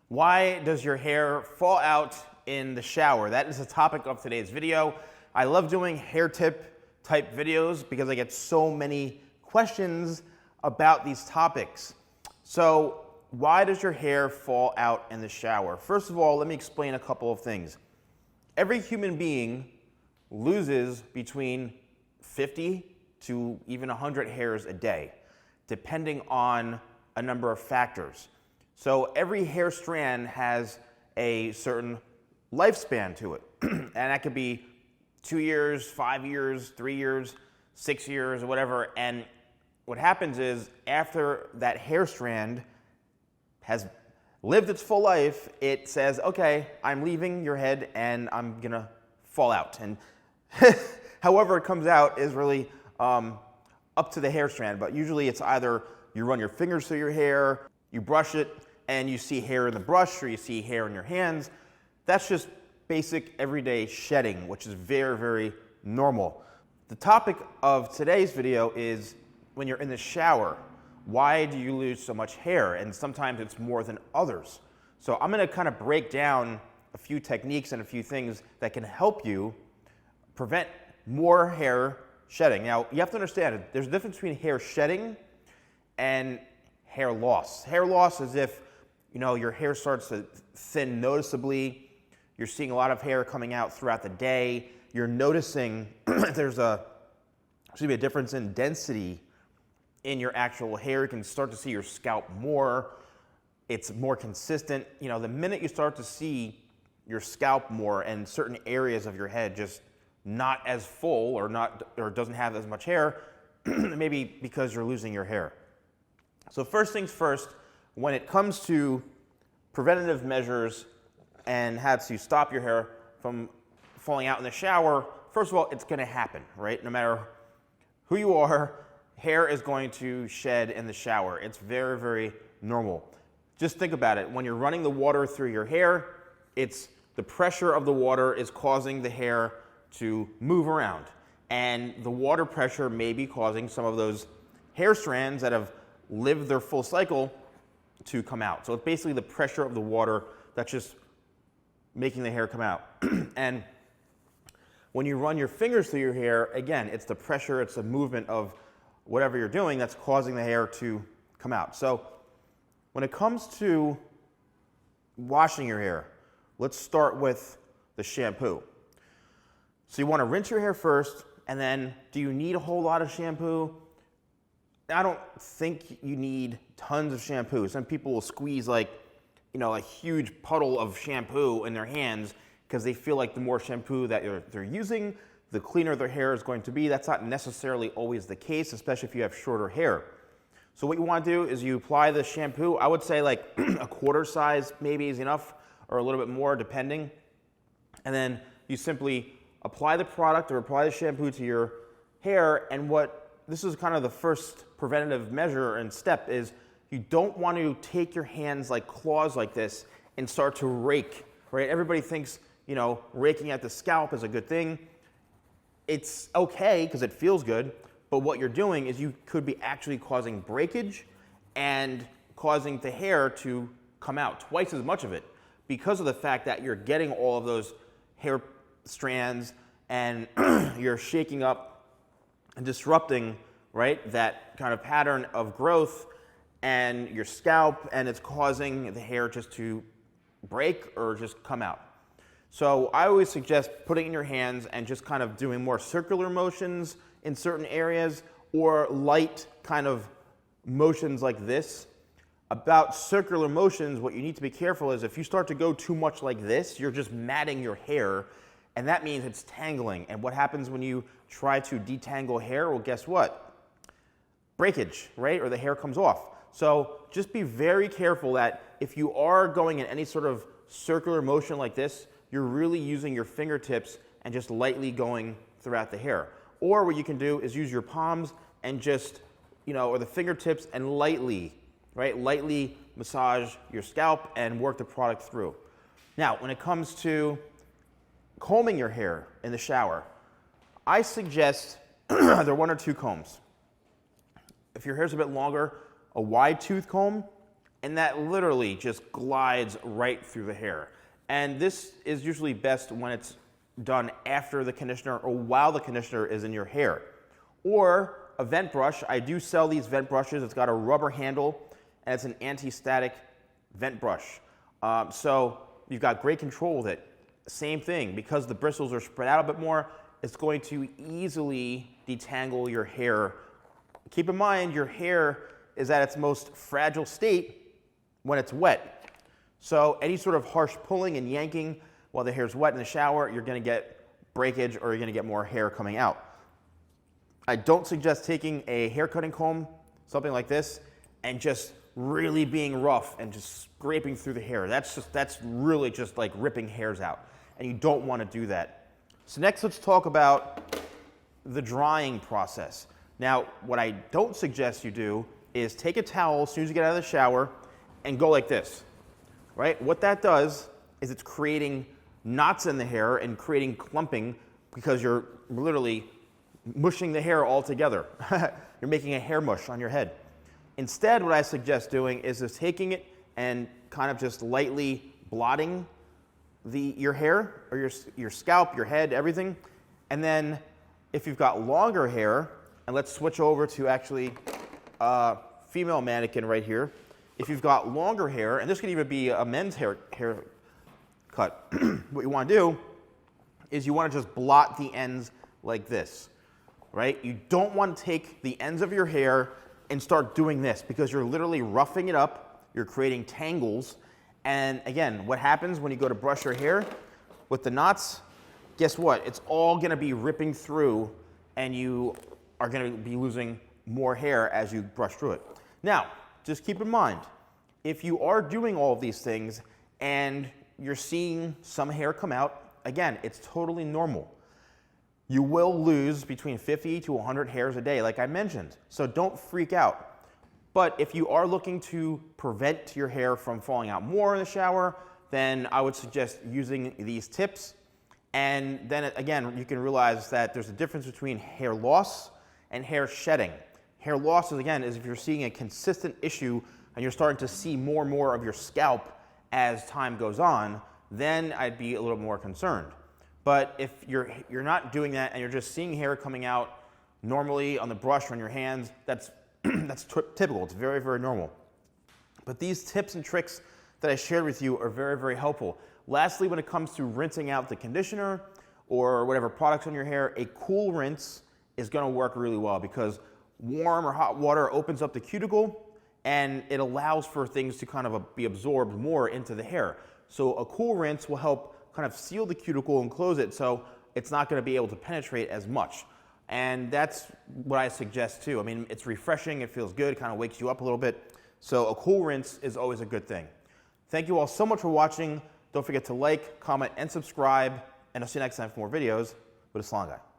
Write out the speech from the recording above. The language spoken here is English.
Why does your hair fall out in the shower? That is the topic of today's video. I love doing hair tip type videos because I get so many questions about these topics. So why does your hair fall out in the shower? First of all, let me explain a couple of things. Every human being loses between 50 to even 100 hairs a day, depending on a number of factors. So every hair strand has a certain lifespan to it. And that could be 2 years, 5 years, 3 years, 6 years, or whatever. And what happens is after that hair strand has lived its full life, it says, okay, I'm leaving your head and I'm gonna fall out. And however it comes out is really up to the hair strand, but usually it's either you run your fingers through your hair, you brush it, and you see hair in the brush, or you see hair in your hands. That's just basic everyday shedding, which is very, very normal. The topic of today's video is when you're in the shower, why do you lose so much hair? And sometimes it's more than others. So I'm gonna kind of break down a few techniques and a few things that can help you prevent more hair shedding. Now, you have to understand, there's a difference between hair shedding and hair loss. Hair loss is if, your hair starts to thin noticeably, you're seeing a lot of hair coming out throughout the day, you're noticing there's a difference in density in your actual hair. You can start to see your scalp more, it's more consistent. The minute you start to see your scalp more and certain areas of your head just not as full or doesn't have as much hair, maybe because you're losing your hair. So first things first, when it comes to preventative measures and how to stop your hair from falling out in the shower, first of all, it's gonna happen, right? No matter who you are, hair is going to shed in the shower. It's very, very normal. Just think about it. When you're running the water through your hair, it's the pressure of the water is causing the hair to move around. And the water pressure may be causing some of those hair strands that have lived their full cycle to come out. So it's basically the pressure of the water that's just making the hair come out. And when you run your fingers through your hair, again, it's the pressure, it's the movement of whatever you're doing that's causing the hair to come out. So when it comes to washing your hair, let's start with the shampoo. So you want to rinse your hair first, and then do you need a whole lot of shampoo? I don't think you need tons of shampoo. Some people will squeeze a huge puddle of shampoo in their hands because they feel like the more shampoo that they're using, the cleaner their hair is going to be. That's not necessarily always the case, especially if you have shorter hair. So what you want to do is you apply the shampoo. I would say like a quarter size maybe is enough, or a little bit more depending. And then you simply apply the product or apply the shampoo to your hair. And this is kind of the first preventative measure and step is you don't want to take your hands like claws like this and start to rake, right? Everybody thinks, raking at the scalp is a good thing. It's okay because it feels good, but what you're doing is you could be actually causing breakage and causing the hair to come out, twice as much of it, because of the fact that you're getting all of those hair strands and you're shaking up and disrupting, right, that kind of pattern of growth and your scalp, and it's causing the hair just to break or just come out. So I always suggest putting it in your hands and just kind of doing more circular motions in certain areas or light kind of motions like this. About circular motions, what you need to be careful is if you start to go too much like this, you're just matting your hair, and that means it's tangling. And what happens when you try to detangle hair? Well, guess what? Breakage, right? Or the hair comes off. So just be very careful that if you are going in any sort of circular motion like this, you're really using your fingertips and just lightly going throughout the hair. Or what you can do is use your palms and just, or the fingertips and lightly massage your scalp and work the product through. Now, when it comes to combing your hair in the shower, I suggest there are 1 or 2 combs. If your hair's a bit longer, a wide tooth comb and that literally just glides right through the hair. And this is usually best when it's done after the conditioner or while the conditioner is in your hair. Or a vent brush. I do sell these vent brushes. It's got a rubber handle and it's an anti-static vent brush. So you've got great control with it. Same thing, because the bristles are spread out a bit more, it's going to easily detangle your hair. Keep in mind, your hair is at its most fragile state when it's wet. So any sort of harsh pulling and yanking while the hair's wet in the shower, you're going to get breakage or you're going to get more hair coming out. I don't suggest taking a hair cutting comb, something like this, and just really being rough and just scraping through the hair. That's really just like ripping hairs out, and you don't want to do that. So next, let's talk about the drying process. Now, what I don't suggest you do is take a towel as soon as you get out of the shower and go like this, right? What that does is it's creating knots in the hair and creating clumping because you're literally mushing the hair all together. You're making a hair mush on your head. Instead, what I suggest doing is just taking it and kind of just lightly blotting your hair or your scalp, your head, everything. And then if you've got longer hair, and let's switch over to actually a female mannequin right here. If you've got longer hair, and this could even be a men's hair cut, what you want to do is you want to just blot the ends like this, right? You don't want to take the ends of your hair and start doing this because you're literally roughing it up, you're creating tangles, and again, what happens when you go to brush your hair with the knots, guess what? It's all gonna be ripping through and you are gonna be losing more hair as you brush through it. Now, just keep in mind, if you are doing all of these things and you're seeing some hair come out, again, it's totally normal. You will lose between 50 to 100 hairs a day, like I mentioned, so don't freak out. But if you are looking to prevent your hair from falling out more in the shower, then I would suggest using these tips. And then again, you can realize that there's a difference between hair loss and hair shedding. Hair loss is, again, is if you're seeing a consistent issue and you're starting to see more and more of your scalp as time goes on, then I'd be a little more concerned. But if you're not doing that and you're just seeing hair coming out normally on the brush or on your hands, that's typical. It's very, very normal. But these tips and tricks that I shared with you are very, very helpful. Lastly, when it comes to rinsing out the conditioner or whatever products on your hair, a cool rinse is going to work really well because warm or hot water opens up the cuticle and it allows for things to kind of be absorbed more into the hair. So a cool rinse will help kind of seal the cuticle and close it so it's not going to be able to penetrate as much. And that's what I suggest too. I mean, it's refreshing, it feels good, it kind of wakes you up a little bit. So a cool rinse is always a good thing. Thank you all so much for watching. Don't forget to like, comment, and subscribe. And I'll see you next time for more videos with The Salon Guy.